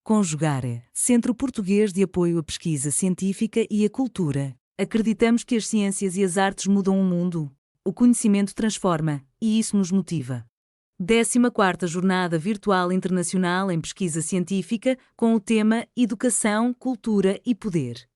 Conjugare, Centro Português de Apoio à Pesquisa Científica e à Cultura. Acreditamos que as ciências e as artes mudam o mundo. O conhecimento transforma, e isso nos motiva. 14ª Jornada Virtual Internacional em Pesquisa Científica, com o tema Educação, Cultura e Poder.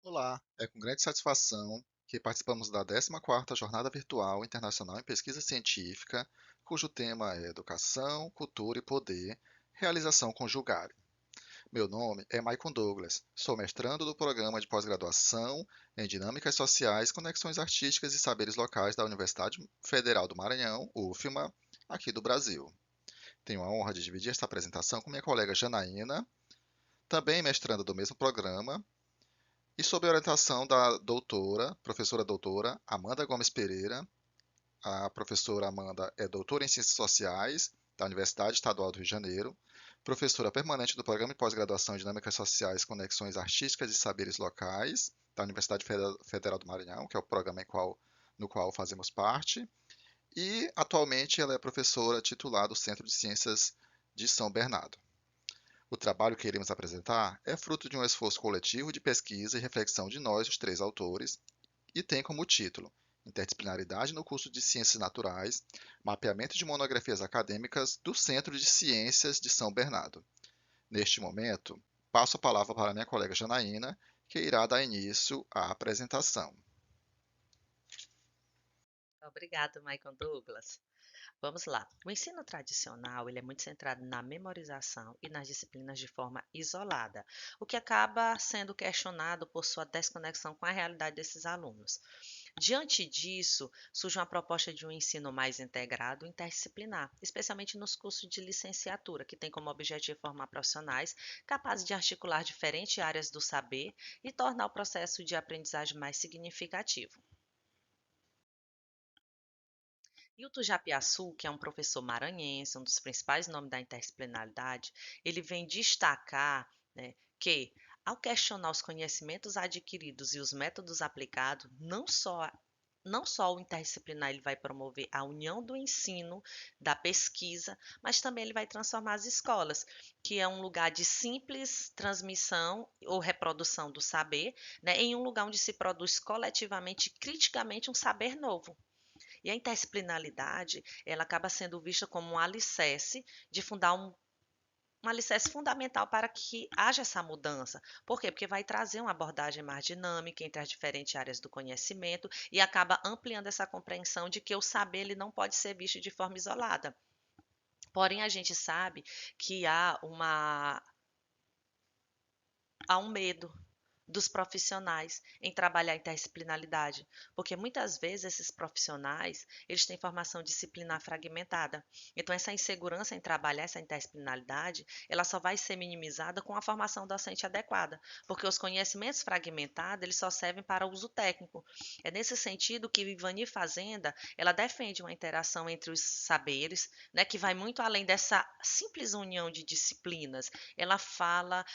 Olá, é com grande satisfação que participamos da 14ª Jornada Virtual Internacional em Pesquisa Científica, cujo tema é Educação, Cultura e Poder, Realização Conjugare. Meu nome é Maicon Douglas, sou mestrando do Programa de Pós-Graduação em Dinâmicas Sociais, Conexões Artísticas e Saberes Locais da Universidade Federal do Maranhão, UFMA, aqui do Brasil. Tenho a honra de dividir esta apresentação com minha colega Janaína, também mestranda do mesmo programa, e sob a orientação da professora doutora Amanda Gomes Pereira. A professora Amanda é doutora em Ciências Sociais da Universidade Estadual do Rio de Janeiro, professora permanente do Programa de Pós-Graduação em Dinâmicas Sociais, Conexões Artísticas e Saberes Locais da Universidade Federal do Maranhão, que é o programa no qual fazemos parte, e atualmente ela é professora titular do Centro de Ciências de São Bernardo. O trabalho que iremos apresentar é fruto de um esforço coletivo de pesquisa e reflexão de nós, os três autores, e tem como título Interdisciplinaridade no curso de Ciências Naturais, mapeamento de monografias acadêmicas do Centro de Ciências de São Bernardo. Neste momento, passo a palavra para minha colega Janaína, que irá dar início à apresentação. Obrigada, Michael Douglas. Vamos lá. O ensino tradicional ele é muito centrado na memorização e nas disciplinas de forma isolada, o que acaba sendo questionado por sua desconexão com a realidade desses alunos. Diante disso, surge uma proposta de um ensino mais integrado e interdisciplinar, especialmente nos cursos de licenciatura, que tem como objetivo formar profissionais capazes de articular diferentes áreas do saber e tornar o processo de aprendizagem mais significativo. E o Tujapiaçu, que é um professor maranhense, um dos principais nomes da interdisciplinaridade, ele vem destacar, né, que, ao questionar os conhecimentos adquiridos e os métodos aplicados, não só o interdisciplinar ele vai promover a união do ensino, da pesquisa, mas também ele vai transformar as escolas, que é um lugar de simples transmissão ou reprodução do saber, né, em um lugar onde se produz coletivamente e criticamente um saber novo. E a interdisciplinaridade, ela acaba sendo vista como um alicerce de fundar um alicerce fundamental para que haja essa mudança. Por quê? Porque vai trazer uma abordagem mais dinâmica entre as diferentes áreas do conhecimento e acaba ampliando essa compreensão de que o saber ele não pode ser visto de forma isolada. Porém, a gente sabe que há um medo dos profissionais em trabalhar a interdisciplinaridade, porque muitas vezes esses profissionais, eles têm formação disciplinar fragmentada. Então essa insegurança em trabalhar essa interdisciplinaridade, ela só vai ser minimizada com a formação docente adequada, porque os conhecimentos fragmentados, eles só servem para uso técnico. É nesse sentido que Ivani Fazenda, ela defende uma interação entre os saberes, né, que vai muito além dessa simples união de disciplinas. Ela fala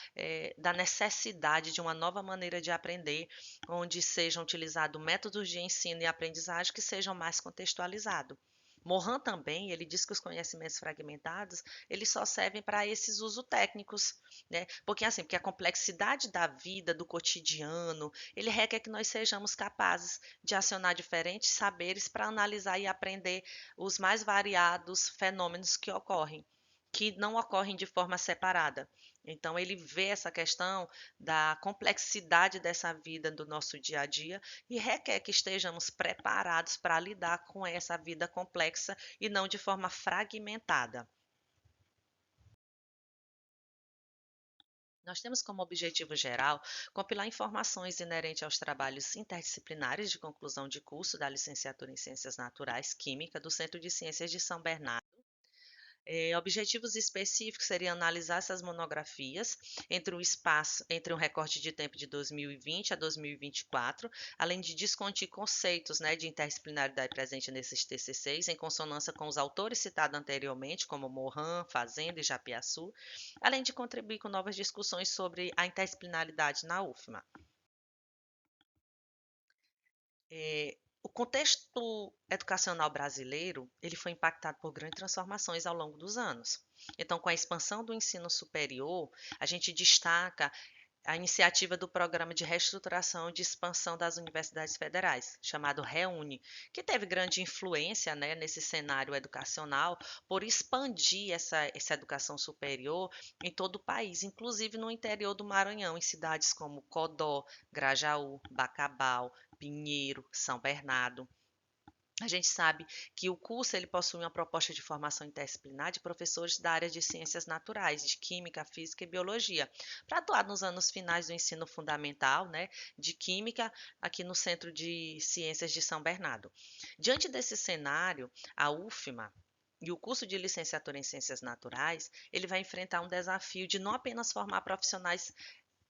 da necessidade de uma nova maneira de aprender, onde sejam utilizados métodos de ensino e aprendizagem que sejam mais contextualizados. Morin também, ele diz que os conhecimentos fragmentados, eles só servem para esses usos técnicos, né? Porque a complexidade da vida, do cotidiano, ele requer que nós sejamos capazes de acionar diferentes saberes para analisar e aprender os mais variados fenômenos que não ocorrem de forma separada. Então, ele vê essa questão da complexidade dessa vida do nosso dia a dia e requer que estejamos preparados para lidar com essa vida complexa e não de forma fragmentada. Nós temos como objetivo geral compilar informações inerentes aos trabalhos interdisciplinares de conclusão de curso da licenciatura em Ciências Naturais Química do Centro de Ciências de São Bernardo. Objetivos específicos seriam analisar essas monografias entre um recorte de tempo de 2020 a 2024, além de discutir conceitos, né, de interdisciplinaridade presente nesses TCCs, em consonância com os autores citados anteriormente, como Morin, Fazenda e Japiaçu, além de contribuir com novas discussões sobre a interdisciplinaridade na UFMA. O contexto educacional brasileiro, ele foi impactado por grandes transformações ao longo dos anos. Então, com a expansão do ensino superior, a gente destaca a iniciativa do Programa de Reestruturação e de Expansão das Universidades Federais, chamado REUNE, que teve grande influência, né, nesse cenário educacional por expandir essa educação superior em todo o país, inclusive no interior do Maranhão, em cidades como Codó, Grajaú, Bacabal, Pinheiro, São Bernardo. A gente sabe que o curso ele possui uma proposta de formação interdisciplinar de professores da área de ciências naturais, de química, física e biologia, para atuar nos anos finais do ensino fundamental, né, de química, aqui no Centro de Ciências de São Bernardo. Diante desse cenário, a UFMA e o curso de licenciatura em Ciências Naturais, ele vai enfrentar um desafio de não apenas formar profissionais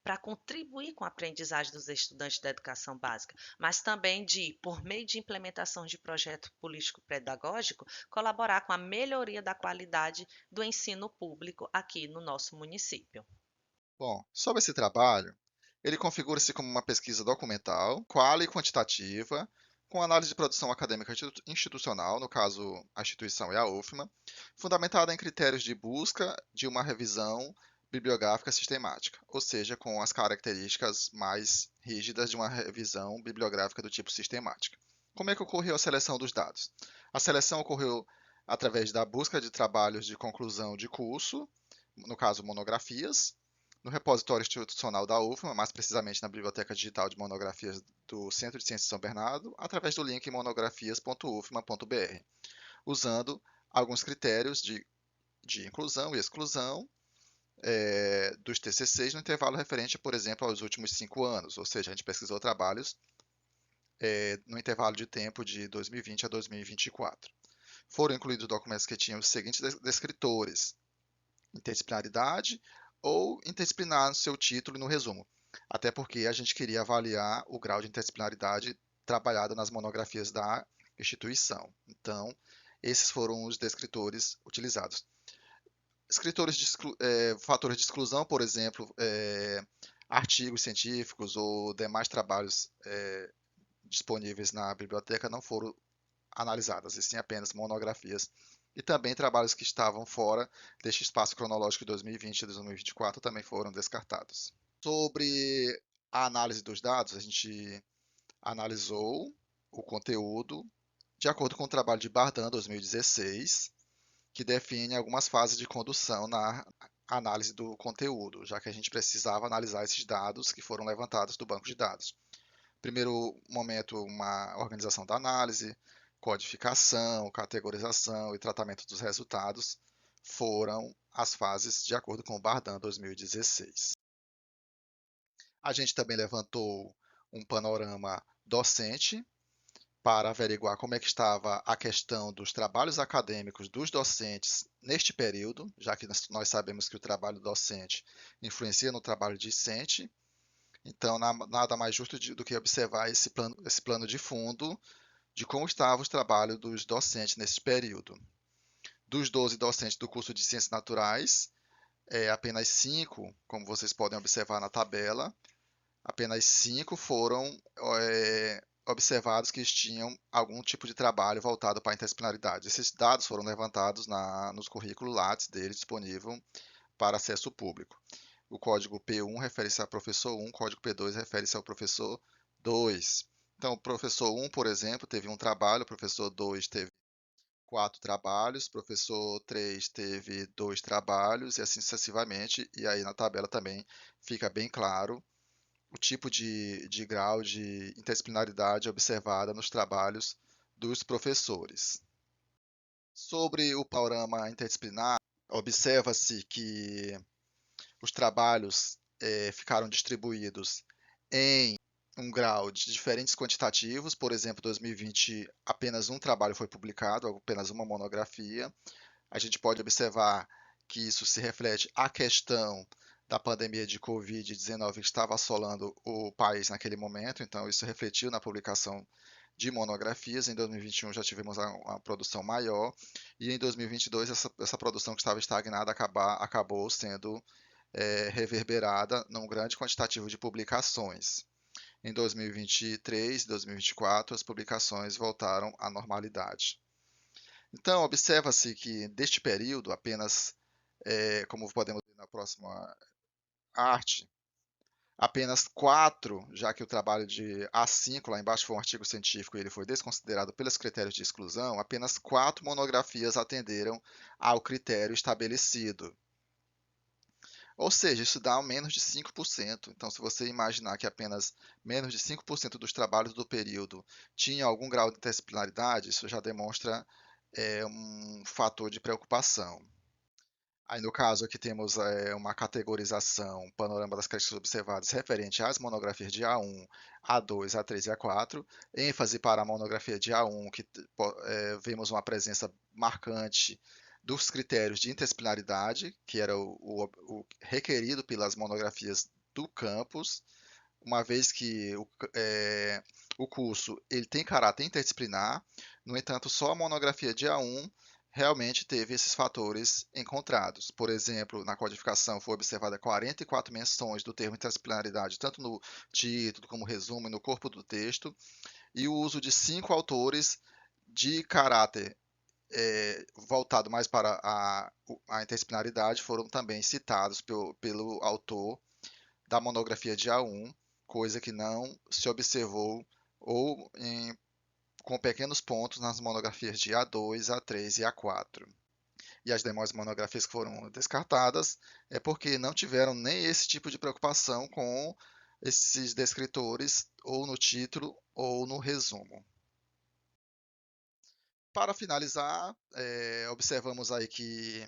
para contribuir com a aprendizagem dos estudantes da educação básica, mas também de, por meio de implementação de projeto político-pedagógico, colaborar com a melhoria da qualidade do ensino público aqui no nosso município. Bom, sobre esse trabalho, ele configura-se como uma pesquisa documental, quali e quantitativa, com análise de produção acadêmica institucional, no caso, a instituição é a UFMA, fundamentada em critérios de busca de uma revisão bibliográfica sistemática, ou seja, com as características mais rígidas de uma revisão bibliográfica do tipo sistemática. Como é que ocorreu a seleção dos dados? A seleção ocorreu através da busca de trabalhos de conclusão de curso, no caso, monografias, no repositório institucional da UFMA, mais precisamente na Biblioteca Digital de Monografias do Centro de Ciências de São Bernardo, através do link monografias.ufma.br, usando alguns critérios de inclusão e exclusão dos TCCs no intervalo referente, por exemplo, aos últimos 5 anos, ou seja, a gente pesquisou trabalhos no intervalo de tempo de 2020 a 2024. Foram incluídos documentos que tinham os seguintes descritores: interdisciplinaridade ou interdisciplinar no seu título e no resumo. Até porque a gente queria avaliar o grau de interdisciplinaridade trabalhado nas monografias da instituição. Então, esses foram os descritores utilizados. Fatores de exclusão, por exemplo, artigos científicos ou demais trabalhos disponíveis na biblioteca não foram analisadas, e sim apenas monografias. E também trabalhos que estavam fora deste espaço cronológico de 2020 e 2024 também foram descartados. Sobre a análise dos dados, a gente analisou o conteúdo de acordo com o trabalho de Bardan 2016, que define algumas fases de condução na análise do conteúdo, já que a gente precisava analisar esses dados que foram levantados do banco de dados. Primeiro momento, uma organização da análise, codificação, categorização e tratamento dos resultados foram as fases de acordo com o Bardan 2016. A gente também levantou um panorama docente para averiguar como é que estava a questão dos trabalhos acadêmicos dos docentes neste período, já que nós sabemos que o trabalho docente influencia no trabalho discente. Então, nada mais justo do que observar esse plano de fundo de como estavam os trabalhos dos docentes nesse período. Dos 12 docentes do curso de Ciências Naturais, apenas 5, como vocês podem observar na tabela, apenas 5 foram observados que tinham algum tipo de trabalho voltado para a interdisciplinaridade. Esses dados foram levantados nos currículos Lattes deles, disponível para acesso público. O código P1 refere-se ao professor 1, o código P2 refere-se ao professor 2. Então, o professor 1, por exemplo, teve um trabalho, o professor 2 teve 4 trabalhos, o professor 3 teve 2 trabalhos, e assim sucessivamente. E aí na tabela também fica bem claro o tipo de grau de interdisciplinaridade observada nos trabalhos dos professores. Sobre o panorama interdisciplinar, observa-se que os trabalhos ficaram distribuídos em um grau de diferentes quantitativos. Por exemplo, em 2020, apenas um trabalho foi publicado, apenas uma monografia. A gente pode observar que isso se reflete à questão da pandemia de Covid-19 que estava assolando o país naquele momento, então isso refletiu na publicação de monografias. Em 2021 já tivemos uma produção maior, e em 2022 essa produção que estava estagnada acabou sendo reverberada num grande quantitativo de publicações. Em 2023 e 2024, as publicações voltaram à normalidade. Então, observa-se que, deste período, apenas, como podemos ver na próxima arte, apenas 4, já que o trabalho de A5, lá embaixo, foi um artigo científico e ele foi desconsiderado pelos critérios de exclusão, apenas 4 monografias atenderam ao critério estabelecido. Ou seja, isso dá menos de 5%. Então, se você imaginar que apenas menos de 5% dos trabalhos do período tinham algum grau de interdisciplinaridade, isso já demonstra um fator de preocupação. Aí, no caso, aqui temos uma categorização, panorama das características observadas referente às monografias de A1, A2, A3 e A4. ênfase para a monografia de A1, que vemos uma presença marcante dos critérios de interdisciplinaridade, que era o requerido pelas monografias do campus, uma vez que o curso ele tem caráter interdisciplinar. No entanto, só a monografia de A1 realmente teve esses fatores encontrados. Por exemplo, na codificação foi observada 44 menções do termo interdisciplinaridade, tanto no título como resumo e no corpo do texto, e o uso de 5 autores de caráter voltado mais para a interdisciplinaridade foram também citados pelo autor da monografia de A1, coisa que não se observou ou com pequenos pontos nas monografias de A2, A3 e A4. E as demais monografias que foram descartadas é porque não tiveram nem esse tipo de preocupação com esses descritores, ou no título ou no resumo. Para finalizar, observamos aí que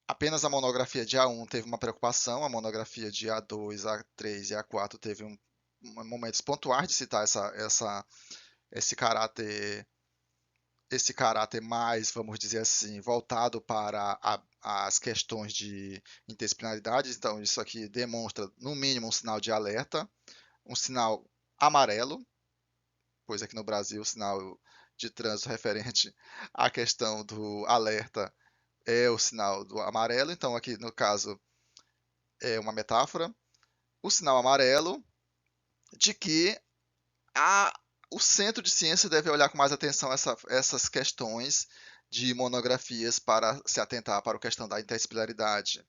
apenas a monografia de A1 teve uma preocupação, a monografia de A2, A3 e A4 teve momentos pontuais de citar esse caráter mais, vamos dizer assim, voltado para as questões de interdisciplinaridade. Então, isso aqui demonstra, no mínimo, um sinal de alerta, um sinal amarelo, pois aqui no Brasil o sinal de trânsito referente à questão do alerta é o sinal do amarelo. Então, aqui no caso, é uma metáfora. O sinal amarelo de que o Centro de Ciência deve olhar com mais atenção essas questões de monografias para se atentar para a questão da interdisciplinaridade.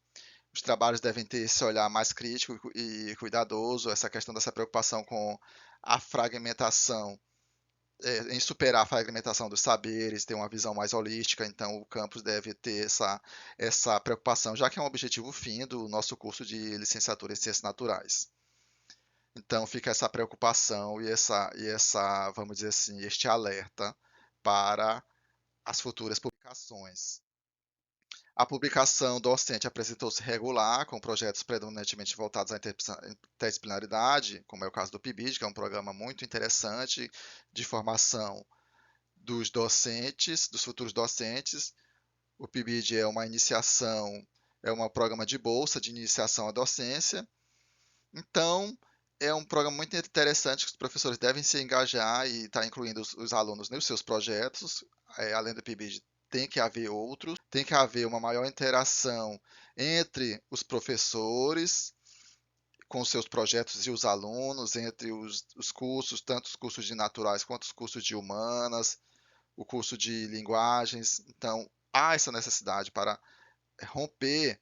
Os trabalhos devem ter esse olhar mais crítico e cuidadoso, essa questão dessa preocupação com a fragmentação, em superar a fragmentação dos saberes, ter uma visão mais holística. Então, o campus deve ter essa preocupação, já que é um objetivo fim do nosso curso de licenciatura em Ciências Naturais. Então fica essa preocupação e essa, vamos dizer assim, este alerta para as futuras publicações. A publicação docente apresentou-se regular, com projetos predominantemente voltados à interdisciplinaridade, como é o caso do PIBID, que é um programa muito interessante de formação dos docentes, dos futuros docentes. O PIBID é uma iniciação, é um programa de bolsa de iniciação à docência. Então, é um programa muito interessante que os professores devem se engajar e estar incluindo os alunos nos seus projetos. Além do PIBID, tem que haver outros, tem que haver uma maior interação entre os professores com os seus projetos e os alunos, entre os cursos, tanto os cursos de naturais quanto os cursos de humanas, o curso de linguagens. Então, há essa necessidade para romper,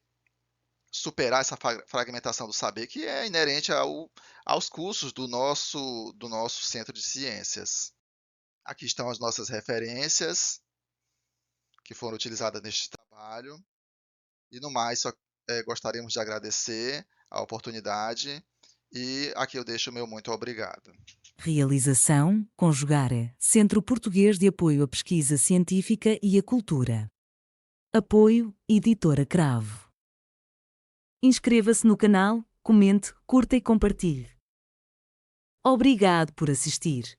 superar essa fragmentação do saber que é inerente aos cursos do nosso centro de ciências. Aqui estão as nossas referências que foram utilizadas neste trabalho. E no mais, só gostaríamos de agradecer a oportunidade e aqui eu deixo o meu muito obrigado. Realização: Conjugare, Centro Português de Apoio à Pesquisa Científica e à Cultura. Apoio: Editora Cravo. Inscreva-se no canal, comente, curta e compartilhe. Obrigado por assistir.